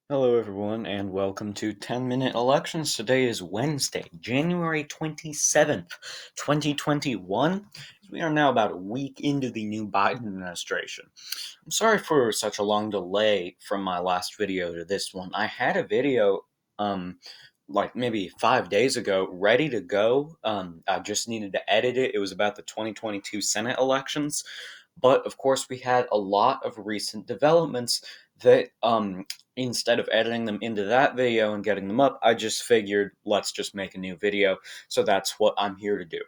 Hello, everyone, and welcome to 10-Minute Elections. Today is Wednesday, January 27th, 2021. We are now about a week into the new Biden administration. I'm sorry for such a long delay from my last video to this one. I had a video, like maybe 5 days ago, ready to go. I just needed to edit it. It was about the 2022 Senate elections. But of course, we had a lot of recent developments that, instead of editing them into that video and getting them up, I just figured let's just make a new video. So that's what I'm here to do.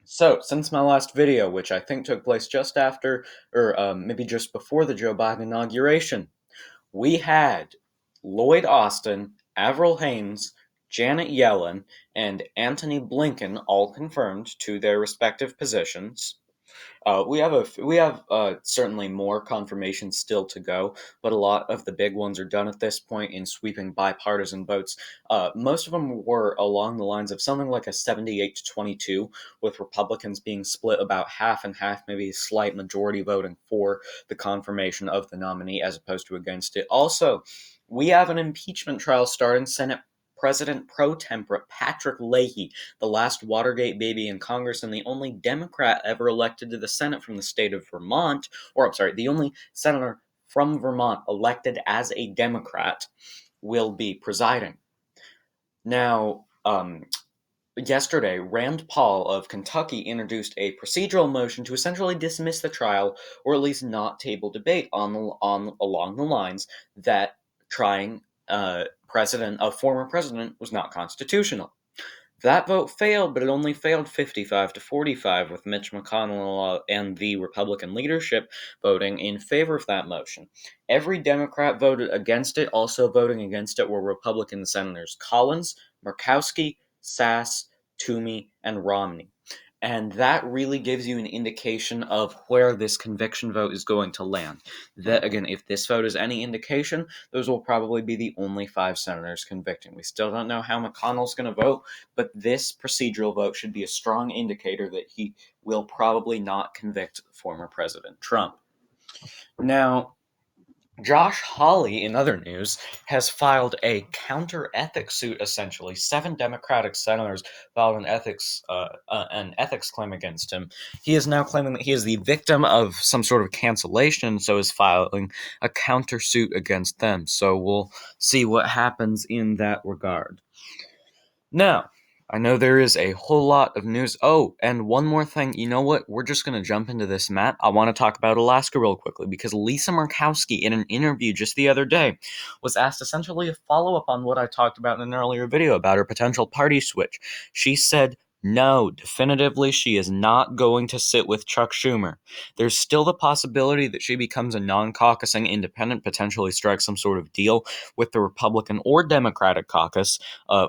So, since my last video, which I think took place just after, or maybe just before the Joe Biden inauguration, we had Lloyd Austin, Avril Haines, Janet Yellen, and Antony Blinken all confirmed to their respective positions. We have certainly more confirmations still to go, but a lot of the big ones are done at this point in sweeping bipartisan votes. Most of them were along the lines of something like a 78 to 22, with Republicans being split about half and half, maybe a slight majority voting for the confirmation of the nominee as opposed to against it. Also, we have an impeachment trial starting. Senate President pro tempore Patrick Leahy, the last Watergate baby in Congress and the only Democrat ever elected to the Senate from the state of Vermont, or I'm sorry, the only senator from Vermont elected as a Democrat, will be presiding. Now, yesterday, Rand Paul of Kentucky introduced a procedural motion to essentially dismiss the trial, or at least not table debate on along the lines that trying a former president was not constitutional. That vote failed, but it only failed 55 to 45, with Mitch McConnell and the Republican leadership voting in favor of that motion. Every Democrat voted against it. Also voting against it were Republican Senators Collins, Murkowski, Sass, Toomey, and Romney. And that really gives you an indication of where this conviction vote is going to land. That, again, if this vote is any indication, those will probably be the only 5 senators convicting. We still don't know how McConnell's going to vote, but this procedural vote should be a strong indicator that he will probably not convict former President Trump. Now, Josh Hawley, in other news, has filed a counter-ethics suit. Essentially, 7 Democratic senators filed an ethics claim against him. He is now claiming that he is the victim of some sort of cancellation, so is filing a countersuit against them. So we'll see what happens in that regard. Now, I know there is a whole lot of news. Oh, and one more thing. You know what? We're just going to jump into this, Matt. I want to talk about Alaska real quickly because Lisa Murkowski, in an interview just the other day, was asked essentially a follow up on what I talked about in an earlier video about her potential party switch. She said, no, definitively, she is not going to sit with Chuck Schumer. There's still the possibility that she becomes a non caucusing independent, potentially strikes some sort of deal with the Republican or Democratic caucus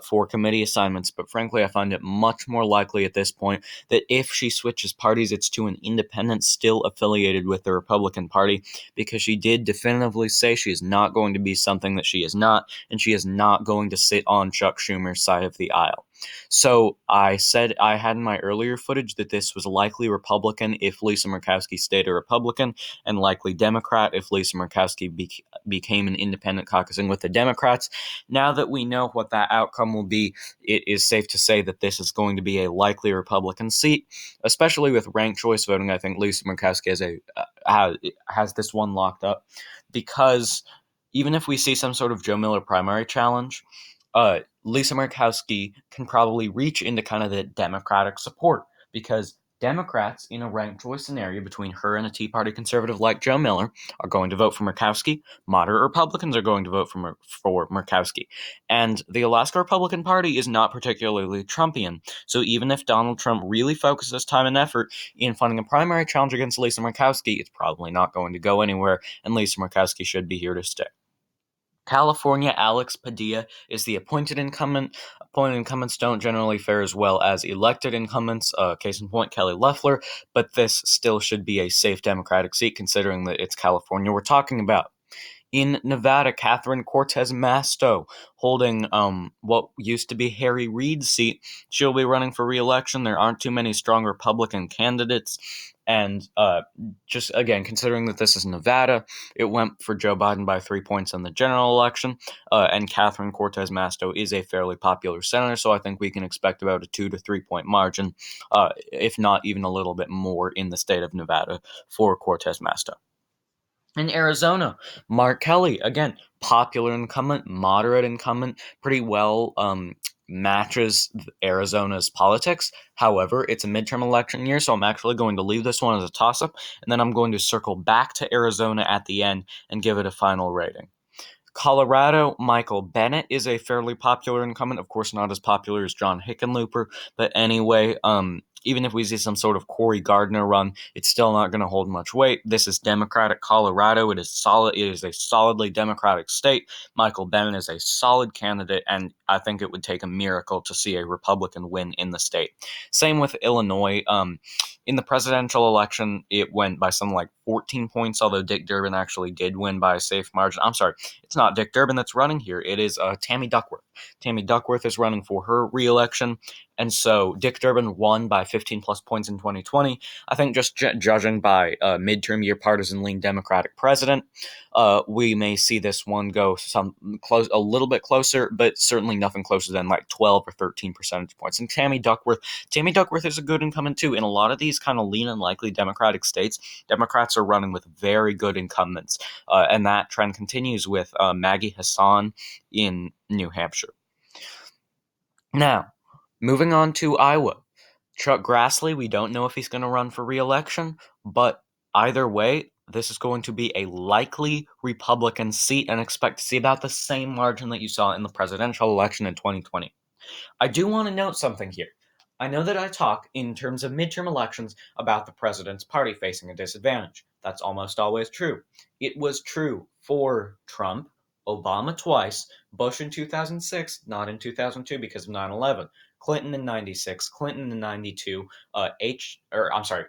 for committee assignments, but frankly, I find it much more likely at this point that if she switches parties, it's to an independent still affiliated with the Republican Party, because she did definitively say she is not going to be something that she is not, and she is not going to sit on Chuck Schumer's side of the aisle. So I said I had in my earlier footage that this was likely Republican if Lisa Murkowski stayed a Republican, and likely Democrat if Lisa Murkowski became an independent caucusing with the Democrats. Now that we know what that outcome will be, it is safe to say that this is going to be a likely Republican seat, especially with ranked choice voting. I think Lisa Murkowski has this one locked up, because even if we see some sort of Joe Miller primary challenge, Lisa Murkowski can probably reach into kind of the Democratic support, because Democrats in a ranked choice scenario between her and a Tea Party conservative like Joe Miller are going to vote for Murkowski. Moderate Republicans are going to vote for Murkowski. And the Alaska Republican Party is not particularly Trumpian. So even if Donald Trump really focuses time and effort in funding a primary challenge against Lisa Murkowski, it's probably not going to go anywhere, and Lisa Murkowski should be here to stay. California, Alex Padilla is the appointed incumbent. Appointed incumbents don't generally fare as well as elected incumbents, case in point, Kelly Loeffler, but this still should be a safe Democratic seat considering that it's California we're talking about. In Nevada, Catherine Cortez Masto, holding what used to be Harry Reid's seat, she'll be running for re-election. There aren't too many strong Republican candidates, And just again, considering that this is Nevada, it went for Joe Biden by 3 points in the general election. And Catherine Cortez Masto is a fairly popular senator, so I think we can expect about a 2 to 3 point margin, if not even a little bit more, in the state of Nevada for Cortez Masto. In Arizona, Mark Kelly, again, popular incumbent, moderate incumbent, pretty well matches Arizona's politics. However, it's a midterm election year, so I'm actually going to leave this one as a toss-up, and then I'm going to circle back to Arizona at the end and give it a final rating. Colorado, Michael Bennet is a fairly popular incumbent. Of course, not as popular as John Hickenlooper, but anyway, even if we see some sort of Cory Gardner run, it's still not going to hold much weight. This is Democratic Colorado. It is solid. It is a solidly Democratic state. Michael Bennet is a solid candidate, and I think it would take a miracle to see a Republican win in the state. Same with Illinois. In the presidential election, it went by something like 14 points, although Dick Durbin actually did win by a safe margin. I'm sorry, it's not Dick Durbin that's running here. It is Tammy Duckworth. Tammy Duckworth is running for her reelection, and so Dick Durbin won by 15 plus points in 2020. I think just judging by midterm year partisan lean Democratic president, we may see this one go a little bit closer, but certainly nothing closer than like 12 or 13 percentage points. And Tammy Duckworth is a good incumbent too. In a lot of these kind of lean and likely Democratic states, Democrats are running with very good incumbents, and that trend continues with Maggie Hassan in New Hampshire. Now, moving on to Iowa. Chuck Grassley, we don't know if he's going to run for re-election, but either way, this is going to be a likely Republican seat, and expect to see about the same margin that you saw in the presidential election in 2020. I do want to note something here. I know that I talk in terms of midterm elections about the president's party facing a disadvantage. That's almost always true. It was true for Trump, Obama twice, Bush in 2006, not in 2002 because of 9/11, Clinton in 96, Clinton in 92,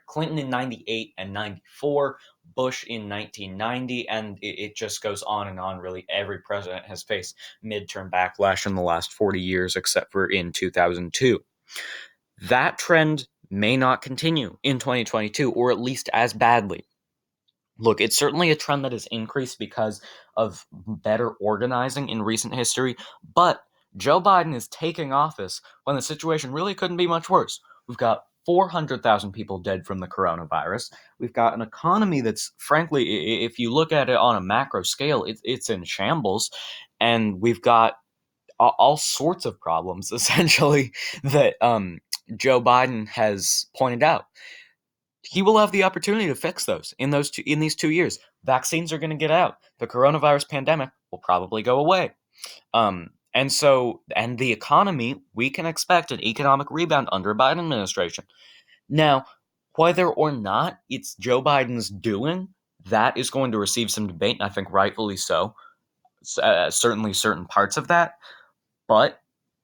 Clinton in 98 and 94, Bush in 1990, and it just goes on and on. Really, every president has faced midterm backlash in the last 40 years, except for in 2002. That trend may not continue in 2022, or at least as badly. Look, it's certainly a trend that has increased because of better organizing in recent history, but Joe Biden is taking office when the situation really couldn't be much worse. We've got 400,000 people dead from the coronavirus. We've got an economy that's, frankly, if you look at it on a macro scale, it's in shambles. And we've got all sorts of problems, essentially, that Joe Biden has pointed out. He will have the opportunity to fix those in these 2 years. Vaccines are going to get out. The coronavirus pandemic will probably go away. And the economy, we can expect an economic rebound under a Biden administration. Now, whether or not it's Joe Biden's doing, that is going to receive some debate, and I think rightfully so. Certainly certain parts of that, but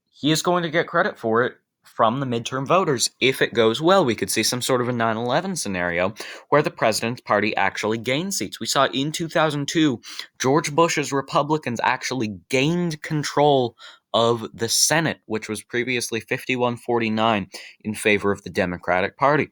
he is going to get credit for it from the midterm voters. If it goes well, we could see some sort of a 9/11 scenario where the president's party actually gained seats. We saw in 2002, George Bush's Republicans actually gained control of the Senate, which was previously 51-49 in favor of the Democratic Party.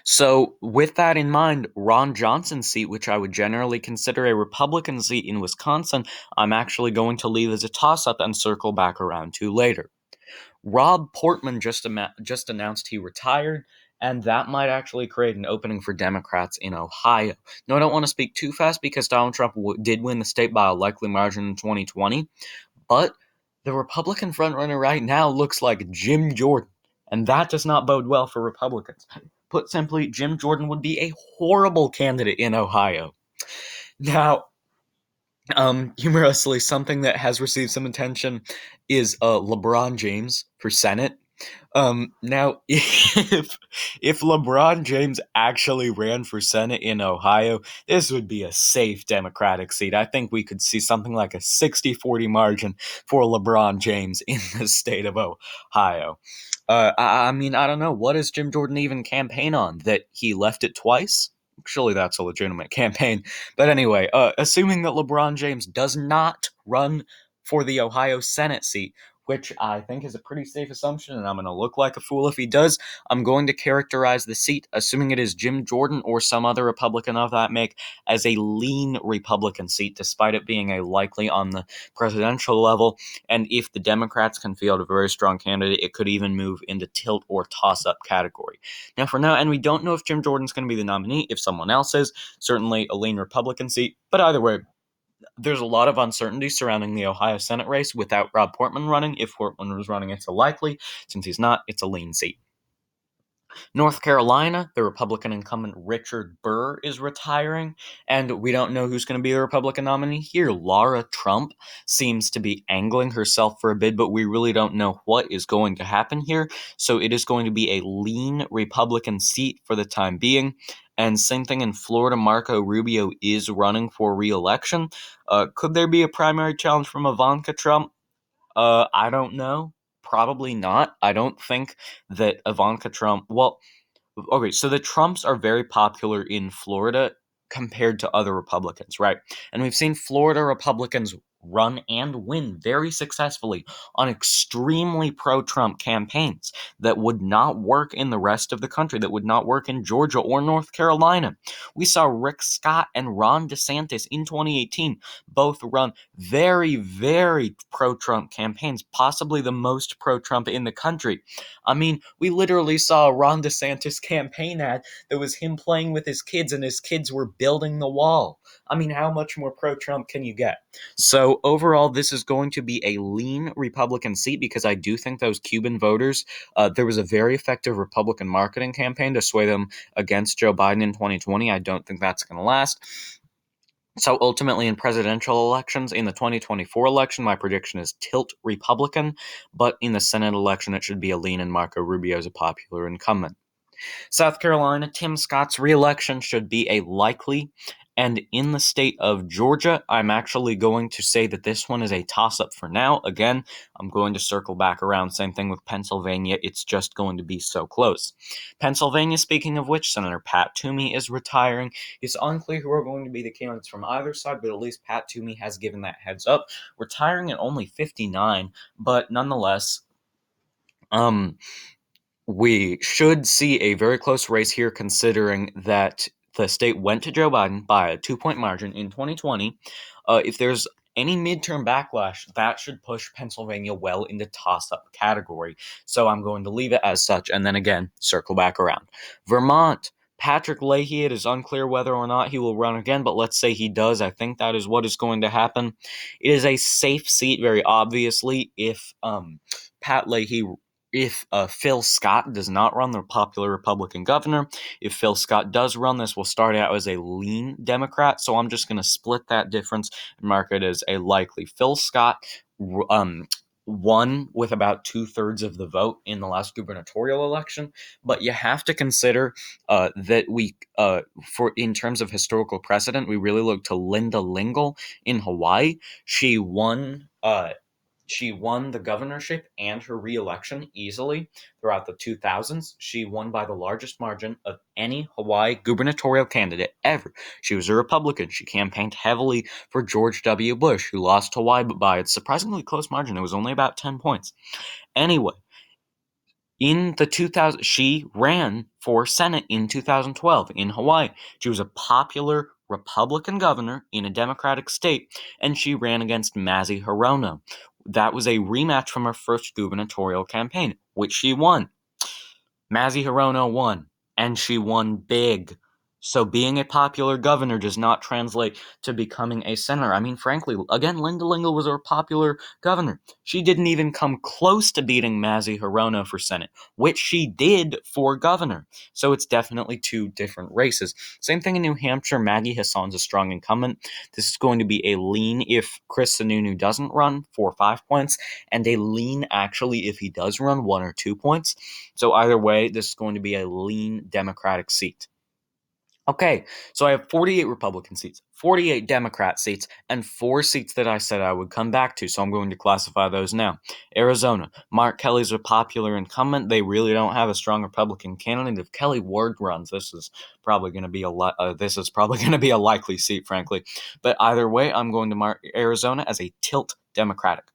So, with that in mind, Ron Johnson's seat, which I would generally consider a Republican seat in Wisconsin, I'm actually going to leave as a toss-up and circle back around to later. Rob Portman just announced he retired, and that might actually create an opening for Democrats in Ohio. No, I don't want to speak too fast because Donald Trump did win the state by a likely margin in 2020, but the Republican frontrunner right now looks like Jim Jordan, and that does not bode well for Republicans. Put simply, Jim Jordan would be a horrible candidate in Ohio. Now, humorously, something that has received some attention is LeBron James for Senate. Now, if LeBron James actually ran for Senate in Ohio, this would be a safe Democratic seat. I think we could see something like a 60-40 margin for LeBron James in the state of Ohio. I mean, I don't know. What does Jim Jordan even campaign on? That he left it twice? Surely that's a legitimate campaign. But anyway, assuming that LeBron James does not run for the Ohio Senate seat, which I think is a pretty safe assumption, and I'm going to look like a fool if he does. I'm going to characterize the seat, assuming it is Jim Jordan or some other Republican of that make, as a lean Republican seat, despite it being a likely on the presidential level. And if the Democrats can field a very strong candidate, it could even move into tilt or toss-up category. Now, for now, and we don't know if Jim Jordan's going to be the nominee. If someone else is, certainly a lean Republican seat. But either way, there's a lot of uncertainty surrounding the Ohio Senate race without Rob Portman running. If Portman was running, it's a likely. Since he's not, it's a lean seat. North Carolina, the Republican incumbent Richard Burr is retiring, and we don't know who's going to be the Republican nominee here. Laura Trump seems to be angling herself for a bid, but we really don't know what is going to happen here. So it is going to be a lean Republican seat for the time being. And same thing in Florida, Marco Rubio is running for re-election. Could there be a primary challenge from Ivanka Trump? I don't know. Probably not. I don't think that Ivanka Trump. Well, okay, so the Trumps are very popular in Florida compared to other Republicans, right? And we've seen Florida Republicans run and win very successfully on extremely pro-Trump campaigns that would not work in the rest of the country, that would not work in Georgia or North Carolina. We saw Rick Scott and Ron DeSantis in 2018 both run very, very pro-Trump campaigns, possibly the most pro-Trump in the country. I mean, we literally saw a Ron DeSantis campaign ad that was him playing with his kids, and his kids were building the wall. I mean, how much more pro-Trump can you get? So overall, this is going to be a lean Republican seat because I do think those Cuban voters, there was a very effective Republican marketing campaign to sway them against Joe Biden in 2020. I don't think that's going to last. So ultimately, in presidential elections, in the 2024 election, my prediction is tilt Republican, but in the Senate election, it should be a lean, and Marco Rubio is a popular incumbent. South Carolina, Tim Scott's re-election should be a likely. And in the state of Georgia, I'm actually going to say that this one is a toss-up for now. Again, I'm going to circle back around. Same thing with Pennsylvania. It's just going to be so close. Pennsylvania, speaking of which, Senator Pat Toomey is retiring. It's unclear who are going to be the candidates from either side, but at least Pat Toomey has given that heads up. Retiring at only 59, but nonetheless, we should see a very close race here, considering that the state went to Joe Biden by a 2-point margin in 2020. If there's any midterm backlash, that should push Pennsylvania well into toss-up category. So I'm going to leave it as such, and then again, circle back around. Vermont, Patrick Leahy, it is unclear whether or not he will run again, but let's say he does. I think that is what is going to happen. It is a safe seat, very obviously, if Pat Leahy if Phil Scott does not run, the popular Republican governor. If Phil Scott does run, this will start out as a lean Democrat, so I'm just going to split that difference and mark it as a likely. Phil Scott won with about 2/3 of the vote in the last gubernatorial election, but you have to consider that for in terms of historical precedent, we really look to Linda Lingle in Hawaii. She won the governorship and her re-election easily throughout the 2000s. She won by the largest margin of any Hawaii gubernatorial candidate ever. She was a Republican. She campaigned heavily for George W. Bush, who lost Hawaii by a surprisingly close margin. It was only about 10 points. Anyway, in the 2000, she ran for Senate in 2012 in Hawaii. She was a popular Republican governor in a Democratic state, and she ran against Mazi Hirono. That was a rematch from her first gubernatorial campaign, which she won. Mazi Hirono won, and she won big. So being a popular governor does not translate to becoming a senator. I mean, frankly, again, Linda Lingle was a popular governor. She didn't even come close to beating Mazi Hirono for Senate, which she did for governor. So it's definitely two different races. Same thing in New Hampshire. Maggie Hassan's a strong incumbent. This is going to be a lean if Chris Sununu doesn't run, 4 or 5 points, and a lean actually if he does run, 1 or 2 points. So either way, this is going to be a lean Democratic seat. Okay, so I have 48 Republican seats, 48 Democrat seats, and 4 seats that I said I would come back to, so I'm going to classify those now. Arizona, Mark Kelly's a popular incumbent. They really don't have a strong Republican candidate. If Kelly Ward runs, this is probably going to be a likely seat, frankly. But either way, I'm going to mark Arizona as a tilt Democratic.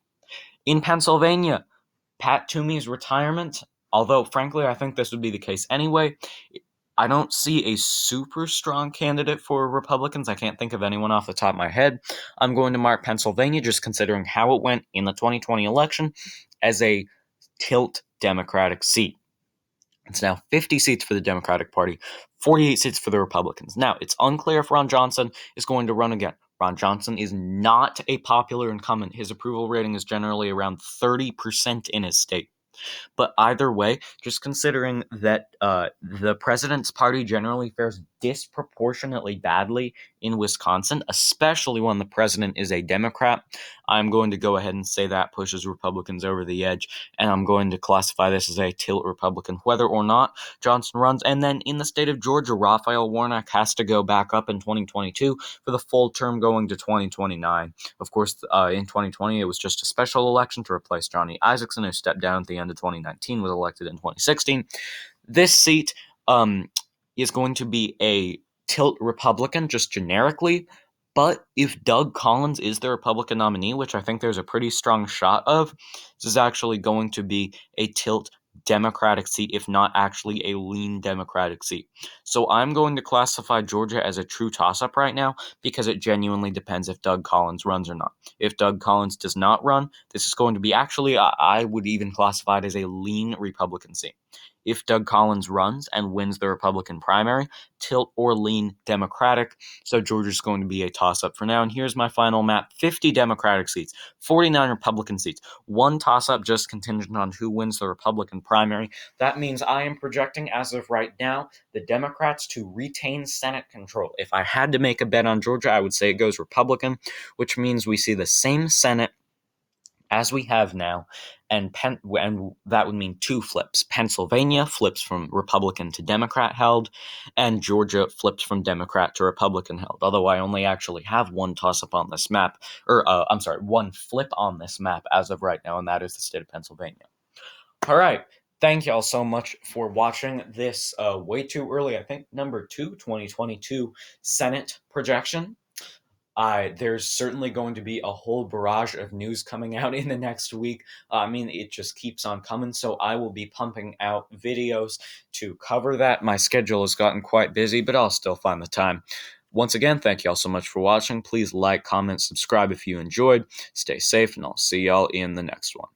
In Pennsylvania, Pat Toomey's retirement, although frankly I think this would be the case anyway, I don't see a super strong candidate for Republicans. I can't think of anyone off the top of my head. I'm going to mark Pennsylvania, just considering how it went in the 2020 election, as a tilt Democratic seat. It's now 50 seats for the Democratic Party, 48 seats for the Republicans. Now, it's unclear if Ron Johnson is going to run again. Ron Johnson is not a popular incumbent. His approval rating is generally around 30% in his state. But either way, just considering that the president's party generally fares disproportionately badly in Wisconsin, especially when the president is a Democrat, I'm going to go ahead and say that pushes Republicans over the edge, and I'm going to classify this as a tilt Republican, whether or not Johnson runs. And then in the state of Georgia, Raphael Warnock has to go back up in 2022 for the full term going to 2029. Of course, in 2020, it was just a special election to replace Johnny Isakson, who stepped down at the end of 2019, was elected in 2016. This seat is going to be a tilt Republican, just generically. But if Doug Collins is the Republican nominee, which I think there's a pretty strong shot of, this is actually going to be a tilt Democratic seat, if not actually a lean Democratic seat. So I'm going to classify Georgia as a true toss-up right now because it genuinely depends if Doug Collins runs or not. If Doug Collins does not run, this is going to be actually, I would even classify it as a lean Republican seat. If Doug Collins runs and wins the Republican primary, tilt or lean Democratic. So Georgia's going to be a toss-up for now. And here's my final map: 50 Democratic seats, 49 Republican seats, one toss-up just contingent on who wins the Republican primary. That means I am projecting, as of right now, the Democrats to retain Senate control. If I had to make a bet on Georgia, I would say it goes Republican, which means we see the same Senate as we have now, and that would mean two flips. Pennsylvania flips from Republican to Democrat held, and Georgia flips from Democrat to Republican held. Although I only actually have one toss-up on this map, one flip on this map as of right now, and that is the state of Pennsylvania. All right. Thank y'all so much for watching this way too early, I think, number 2, 2022 Senate projection. There's certainly going to be a whole barrage of news coming out in the next week. I mean, it just keeps on coming, so I will be pumping out videos to cover that. My schedule has gotten quite busy, but I'll still find the time. Once again, thank y'all so much for watching. Please like, comment, subscribe if you enjoyed. Stay safe, and I'll see y'all in the next one.